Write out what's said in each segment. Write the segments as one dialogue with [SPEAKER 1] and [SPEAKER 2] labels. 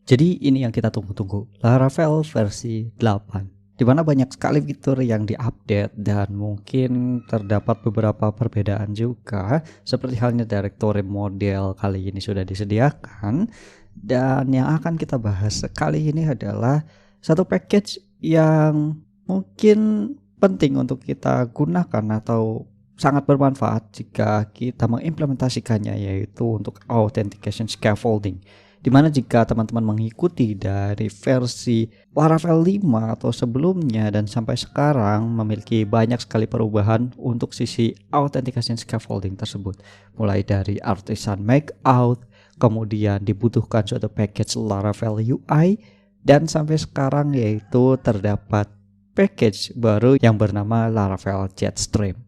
[SPEAKER 1] Jadi ini yang kita tunggu-tunggu, Laravel versi 8, di mana banyak sekali fitur yang diupdate dan mungkin terdapat beberapa perbedaan juga, seperti halnya directory model kali ini sudah disediakan. Dan yang akan kita bahas kali ini adalah satu package yang mungkin penting untuk kita gunakan atau sangat bermanfaat jika kita mengimplementasikannya, yaitu untuk authentication scaffolding, di mana jika teman-teman mengikuti dari versi Laravel 5 atau sebelumnya dan sampai sekarang memiliki banyak sekali perubahan untuk sisi authentication scaffolding tersebut, mulai dari artisan makeout, kemudian dibutuhkan suatu package Laravel UI, dan sampai sekarang yaitu terdapat package baru yang bernama Laravel Jetstream.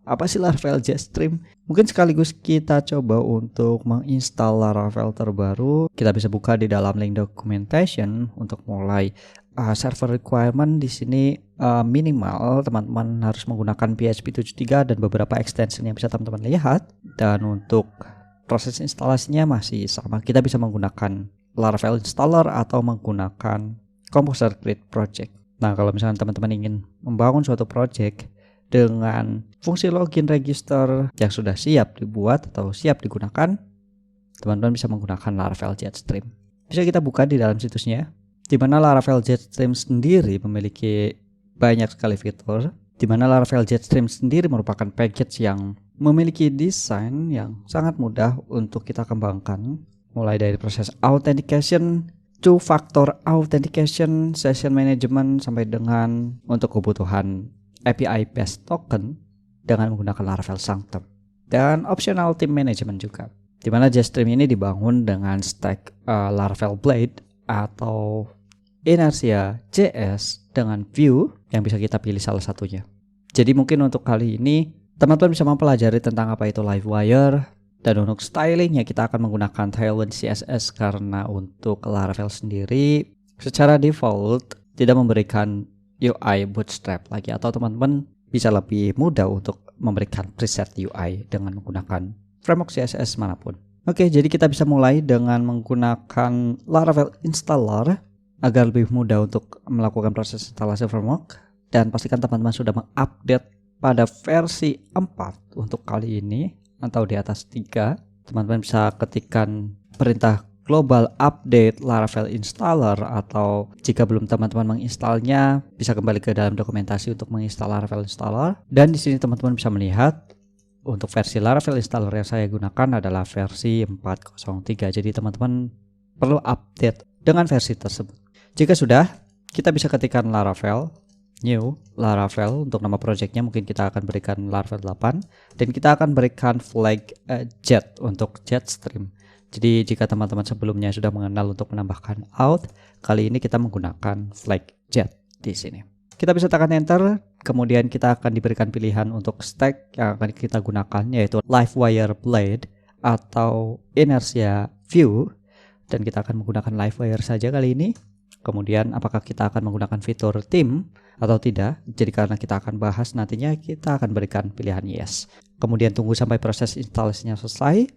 [SPEAKER 1] Apa sih Laravel Jetstream? Mungkin sekaligus kita coba untuk menginstal Laravel terbaru. Kita bisa buka di dalam link documentation untuk mulai. Server requirement di sini minimal teman-teman harus menggunakan PHP 73 dan beberapa extension yang bisa teman-teman lihat. Dan untuk proses instalasinya masih sama. Kita bisa menggunakan Laravel installer atau menggunakan Composer Create Project. Nah, kalau misalnya teman-teman ingin membangun suatu project dengan fungsi login register yang sudah siap dibuat atau siap digunakan, teman-teman bisa menggunakan Laravel Jetstream. Bisa kita buka di dalam situsnya, di mana Laravel Jetstream sendiri memiliki banyak sekali fitur, di mana Laravel Jetstream sendiri merupakan package yang memiliki desain yang sangat mudah untuk kita kembangkan, mulai dari proses authentication, two-factor authentication, session management, sampai dengan untuk kebutuhan API based token dengan menggunakan Laravel Sanctum, dan optional team management juga, di mana Jetstream ini dibangun dengan stack Laravel Blade atau Inertia JS dengan Vue yang bisa kita pilih salah satunya. Jadi mungkin untuk kali ini teman-teman bisa mempelajari tentang apa itu Livewire, dan untuk stylingnya kita akan menggunakan Tailwind CSS karena untuk Laravel sendiri secara default tidak memberikan UI Bootstrap lagi, atau teman-teman bisa lebih mudah untuk memberikan preset UI dengan menggunakan framework CSS manapun. Oke, jadi kita bisa mulai dengan menggunakan Laravel installer agar lebih mudah untuk melakukan proses instalasi framework, dan pastikan teman-teman sudah mengupdate pada versi 4 untuk kali ini atau di atas 3. Teman-teman bisa ketikkan perintah global update Laravel installer, atau jika belum teman-teman menginstalnya bisa kembali ke dalam dokumentasi untuk menginstal Laravel installer. Dan di sini teman-teman bisa melihat untuk versi Laravel installer yang saya gunakan adalah versi 4.03. Jadi teman-teman perlu update dengan versi tersebut. Jika sudah, kita bisa ketikkan Laravel new Laravel. Untuk nama projectnya mungkin kita akan berikan Laravel 8, dan kita akan berikan flag jet untuk Jetstream. Jadi jika teman-teman sebelumnya sudah mengenal untuk menambahkan auth, kali ini kita menggunakan flag jet di sini. Kita bisa tekan enter, kemudian kita akan diberikan pilihan untuk stack yang akan kita gunakan, yaitu Livewire Blade atau Inertia Vue, dan kita akan menggunakan Livewire saja kali ini. Kemudian apakah kita akan menggunakan fitur team atau tidak? Jadi karena kita akan bahas nantinya, kita akan berikan pilihan yes. Kemudian tunggu sampai proses instalasinya selesai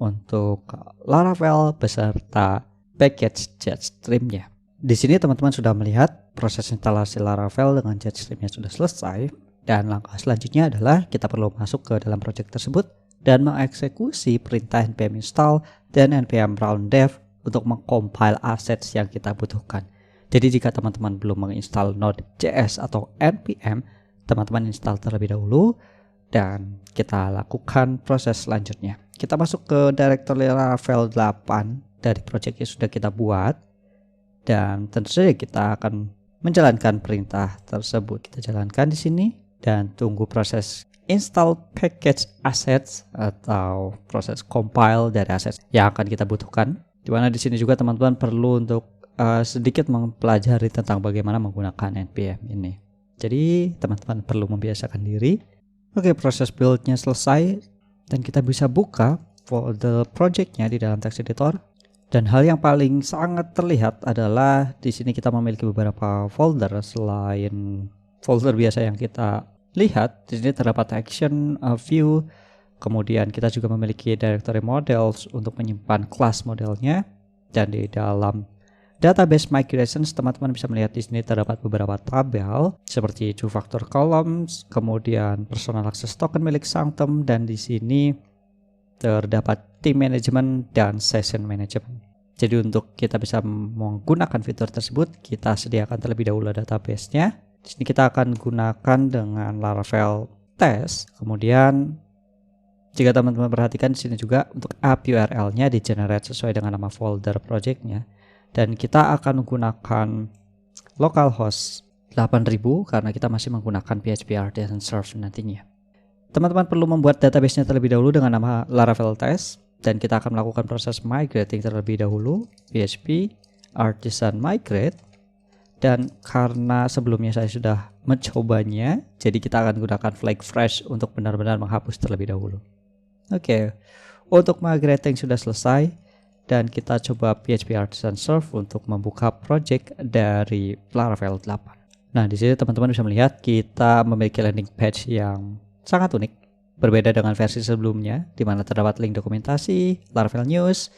[SPEAKER 1] untuk Laravel beserta package Jetstream-nya. Di sini teman-teman sudah melihat proses instalasi Laravel dengan Jetstream-nya sudah selesai, dan langkah selanjutnya adalah kita perlu masuk ke dalam project tersebut dan mengeksekusi perintah npm install dan npm run dev untuk mengcompile assets yang kita butuhkan. Jadi jika teman-teman belum menginstal Node.js atau npm, teman-teman install terlebih dahulu dan kita lakukan proses selanjutnya. Kita masuk ke directory Laravel 8 dari project yang sudah kita buat, dan tentu saja kita akan menjalankan perintah tersebut. Kita jalankan di sini dan tunggu proses install package assets atau proses compile dari assets yang akan kita butuhkan. Di mana di sini juga teman-teman perlu untuk sedikit mempelajari tentang bagaimana menggunakan npm ini. Jadi teman-teman perlu membiasakan diri. Oke, proses build-nya selesai dan kita bisa buka folder project-nya di dalam text editor. Dan hal yang paling sangat terlihat adalah di sini kita memiliki beberapa folder selain folder biasa yang kita lihat. Di sini terdapat action, view, kemudian kita juga memiliki directory models untuk menyimpan kelas modelnya, dan di dalam database migrations, teman-teman bisa melihat di sini terdapat beberapa tabel seperti two factor columns, kemudian personal access token milik Sanctum, dan di sini terdapat team management dan session management. Jadi untuk kita bisa menggunakan fitur tersebut, kita sediakan terlebih dahulu database-nya. Di sini kita akan gunakan dengan Laravel test. Kemudian jika teman-teman perhatikan di sini juga untuk app URL-nya di generate sesuai dengan nama folder project-nya. Dan kita akan menggunakan localhost 8000 karena kita masih menggunakan PHP Artisan Serve nantinya. Teman-teman perlu membuat database-nya terlebih dahulu dengan nama Laravel test, dan kita akan melakukan proses migrating terlebih dahulu PHP Artisan migrate. Dan karena sebelumnya saya sudah mencobanya, jadi kita akan gunakan flag fresh untuk benar-benar menghapus terlebih dahulu. Oke, untuk migrating sudah selesai. Dan kita coba PHP Artisan Serve untuk membuka project dari Laravel 8. Nah, di sini teman-teman bisa melihat kita memiliki landing page yang sangat unik, berbeda dengan versi sebelumnya, di mana terdapat link dokumentasi, Laravel News,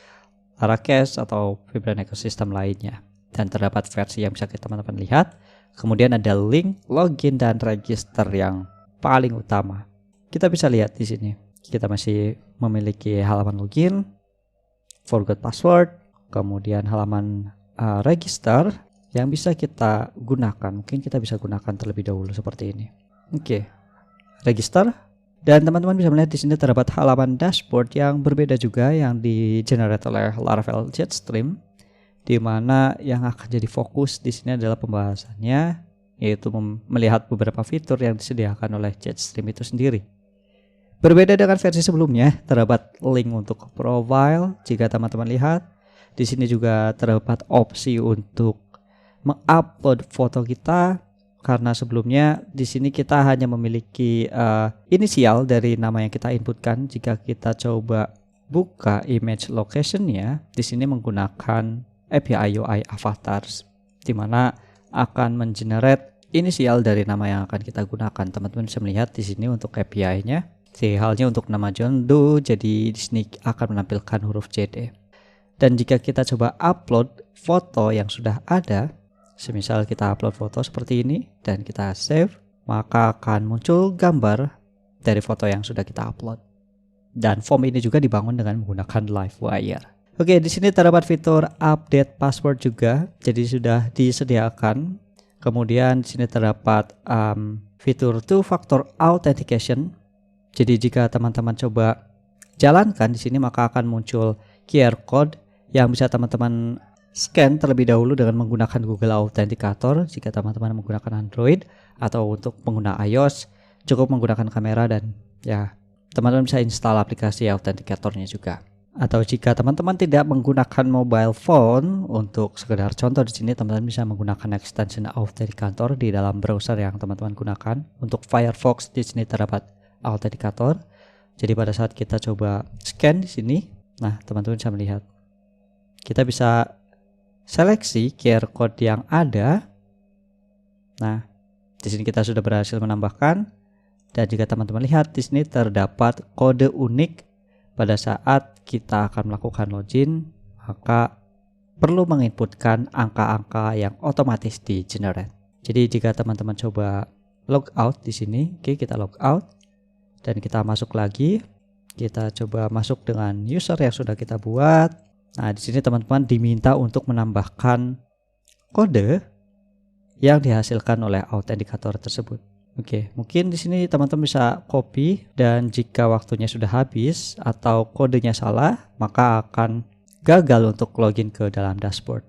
[SPEAKER 1] Laracache atau Vibrant Ecosystem lainnya. Dan terdapat versi yang bisa teman-teman lihat. Kemudian ada link login dan register yang paling utama. Kita bisa lihat di sini. Kita masih memiliki halaman login, forgot password, kemudian halaman register yang bisa kita gunakan. Mungkin kita bisa gunakan terlebih dahulu seperti ini. Oke, register. Dan teman-teman bisa melihat di sini terdapat halaman dashboard yang berbeda juga yang di generate oleh Laravel Jetstream, di mana yang akan jadi fokus di sini adalah pembahasannya, yaitu melihat beberapa fitur yang disediakan oleh Jetstream itu sendiri. Berbeda dengan versi sebelumnya, terdapat link untuk profile. Jika teman-teman lihat, di sini juga terdapat opsi untuk mengupload foto kita, karena sebelumnya di sini kita hanya memiliki inisial dari nama yang kita inputkan. Jika kita coba buka image location-nya, di sini menggunakan API UI avatars, di mana akan mengenerate inisial dari nama yang akan kita gunakan. Teman-teman bisa melihat di sini untuk API-nya. Halnya untuk nama John Doe, jadi di sini akan menampilkan huruf JD. Dan jika kita coba upload foto yang sudah ada, semisal kita upload foto seperti ini dan kita save, maka akan muncul gambar dari foto yang sudah kita upload. Dan form ini juga dibangun dengan menggunakan Livewire. Oke, di sini terdapat fitur update password juga, jadi sudah disediakan. Kemudian di sini terdapat fitur two-factor authentication. Jadi jika teman-teman coba jalankan di sini, maka akan muncul QR code yang bisa teman-teman scan terlebih dahulu dengan menggunakan Google Authenticator. Jika teman-teman menggunakan Android atau untuk pengguna iOS, cukup menggunakan kamera dan ya teman-teman bisa install aplikasi Authenticatornya juga. Atau jika teman-teman tidak menggunakan mobile phone, untuk sekedar contoh di sini teman-teman bisa menggunakan extension Authenticator di dalam browser yang teman-teman gunakan. Untuk Firefox di sini terdapat Authenticator. Jadi pada saat kita coba scan di sini, nah teman-teman bisa melihat kita bisa seleksi QR code yang ada. Nah, di sini kita sudah berhasil menambahkan. Dan jika teman-teman lihat di sini terdapat kode unik pada saat kita akan melakukan login, maka perlu menginputkan angka-angka yang otomatis di generate. Jadi jika teman-teman coba logout di sini, oke, kita logout. Dan kita masuk lagi, kita coba masuk dengan user yang sudah kita buat. Nah, di sini teman-teman diminta untuk menambahkan kode yang dihasilkan oleh autentikator tersebut. Oke, mungkin di sini teman-teman bisa copy, dan jika waktunya sudah habis atau kodenya salah, maka akan gagal untuk login ke dalam dashboard.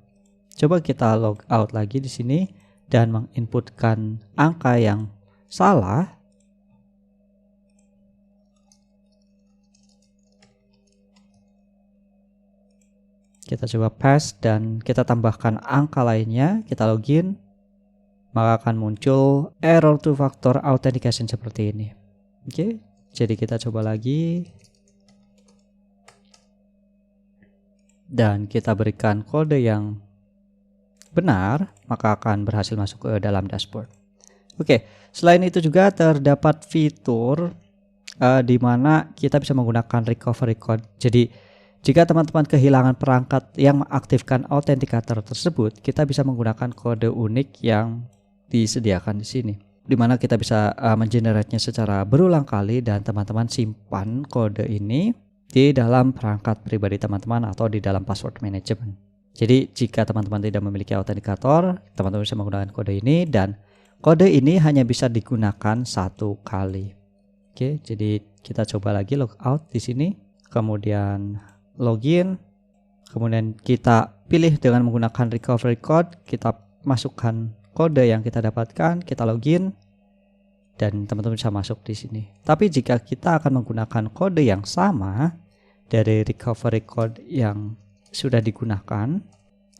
[SPEAKER 1] Coba kita log out lagi di sini dan menginputkan angka yang salah. Kita coba paste dan kita tambahkan angka lainnya, kita login, maka akan muncul error two factor authentication seperti ini. Oke, jadi kita coba lagi dan kita berikan kode yang benar, maka akan berhasil masuk ke dalam dashboard. Oke, selain itu juga terdapat fitur di mana kita bisa menggunakan recovery code. Jadi Jika teman-teman kehilangan perangkat yang mengaktifkan autentikator tersebut, kita bisa menggunakan kode unik yang disediakan di sini, di mana kita bisa mengenerate-nya secara berulang kali dan teman-teman simpan kode ini di dalam perangkat pribadi teman-teman atau di dalam password management. Jadi jika teman-teman tidak memiliki autentikator, teman-teman bisa menggunakan kode ini dan kode ini hanya bisa digunakan satu kali. Oke, jadi kita coba lagi logout di sini, kemudian login, kemudian kita pilih dengan menggunakan recovery code, kita masukkan kode yang kita dapatkan, kita login, dan teman-teman bisa masuk di sini. Tapi jika kita akan menggunakan kode yang sama dari recovery code yang sudah digunakan,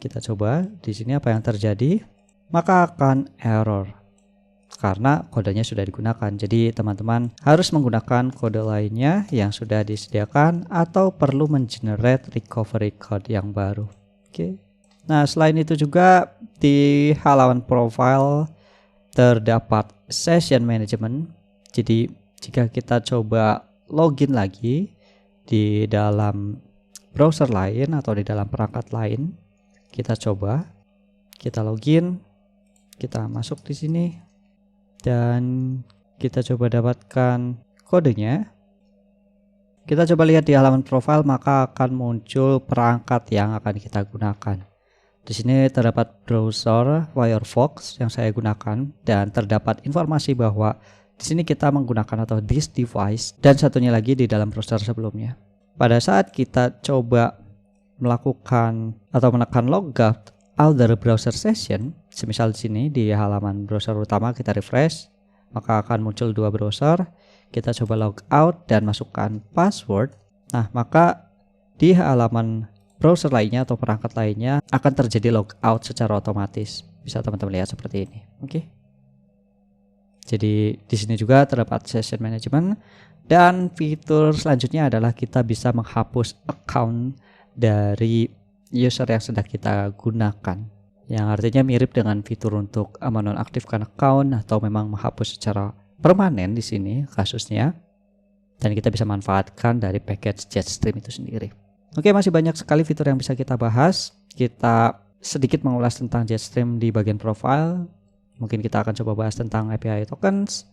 [SPEAKER 1] kita coba di sini apa yang terjadi, maka akan error karena kodenya sudah digunakan. Jadi teman-teman harus menggunakan kode lainnya yang sudah disediakan atau perlu mengenerate recovery code yang baru. Oke. Nah, selain itu juga di halaman profile terdapat session management. Jadi jika kita coba login lagi di dalam browser lain atau di dalam perangkat lain, kita coba, kita login, kita masuk di sini dan kita coba dapatkan kodenya. Kita coba lihat di halaman profile, maka akan muncul perangkat yang akan kita gunakan. Di sini terdapat browser Firefox yang saya gunakan dan terdapat informasi bahwa di sini kita menggunakan atau this device dan satunya lagi di dalam browser sebelumnya. Pada saat kita coba melakukan atau menekan logout other browser session, semisal di sini di halaman browser utama kita refresh, maka akan muncul dua browser. Kita coba logout dan masukkan password. Nah, maka di halaman browser lainnya atau perangkat lainnya akan terjadi logout secara otomatis. Bisa teman-teman lihat seperti ini. Oke. Jadi di sini juga terdapat session management dan fitur selanjutnya adalah kita bisa menghapus account dari user yang sedang kita gunakan, yang artinya mirip dengan fitur untuk menonaktifkan account atau memang menghapus secara permanen di sini kasusnya, dan kita bisa manfaatkan dari package Jetstream itu sendiri. Oke, masih banyak sekali fitur yang bisa kita bahas. Kita sedikit mengulas tentang Jetstream di bagian profile. Mungkin kita akan coba bahas tentang API tokens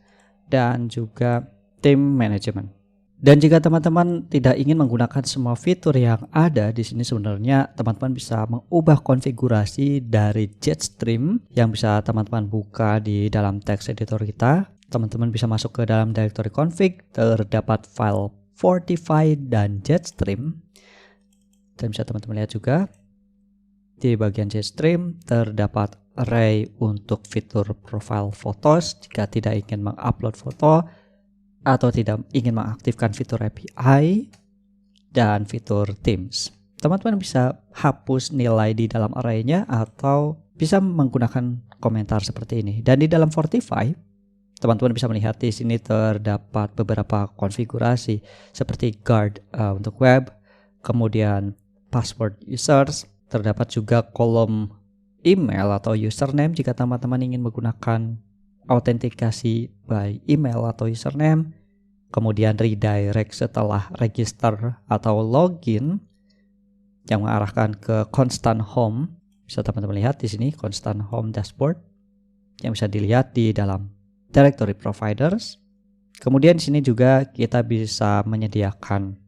[SPEAKER 1] dan juga team management. Dan jika teman-teman tidak ingin menggunakan semua fitur yang ada di sini, sebenarnya teman-teman bisa mengubah konfigurasi dari Jetstream yang bisa teman-teman buka di dalam text editor kita. Teman-teman bisa masuk ke dalam directory config, terdapat file Fortify dan Jetstream. Dan bisa teman-teman lihat juga di bagian Jetstream terdapat array untuk fitur profile photos jika tidak ingin mengupload foto atau tidak ingin mengaktifkan fitur API dan fitur Teams. Teman-teman bisa hapus nilai di dalam array-nya atau bisa menggunakan komentar seperti ini. Dan di dalam Fortify, teman-teman bisa melihat di sini terdapat beberapa konfigurasi seperti guard untuk web, kemudian password users, terdapat juga kolom email atau username jika teman-teman ingin menggunakan autentikasi by email atau username, kemudian redirect setelah register atau login yang mengarahkan ke constant home. Bisa teman-teman lihat di sini constant home dashboard yang bisa dilihat di dalam directory providers. Kemudian di sini juga kita bisa menyediakan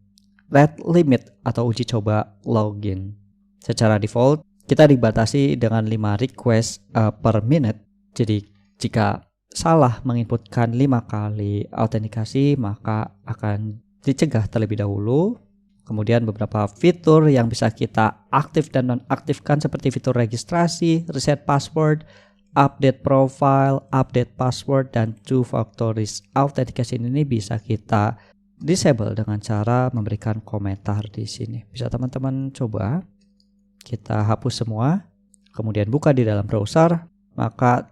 [SPEAKER 1] rate limit atau uji coba login. Secara default kita dibatasi dengan 5 request per minute. Jadi jika salah menginputkan 5 kali autentikasi, maka akan dicegah terlebih dahulu. Kemudian beberapa fitur yang bisa kita aktif dan nonaktifkan seperti fitur registrasi, reset password, update profile, update password, dan two-factor authentication ini bisa kita disable dengan cara memberikan komentar di sini. Bisa teman-teman coba. Kita hapus semua, kemudian buka di dalam browser, maka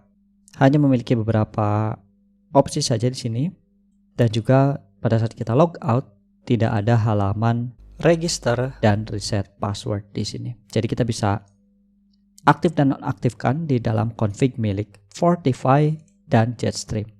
[SPEAKER 1] hanya memiliki beberapa opsi saja di sini, dan juga pada saat kita logout tidak ada halaman register dan reset password di sini. Jadi kita bisa aktif dan nonaktifkan di dalam config milik Fortify dan Jetstream.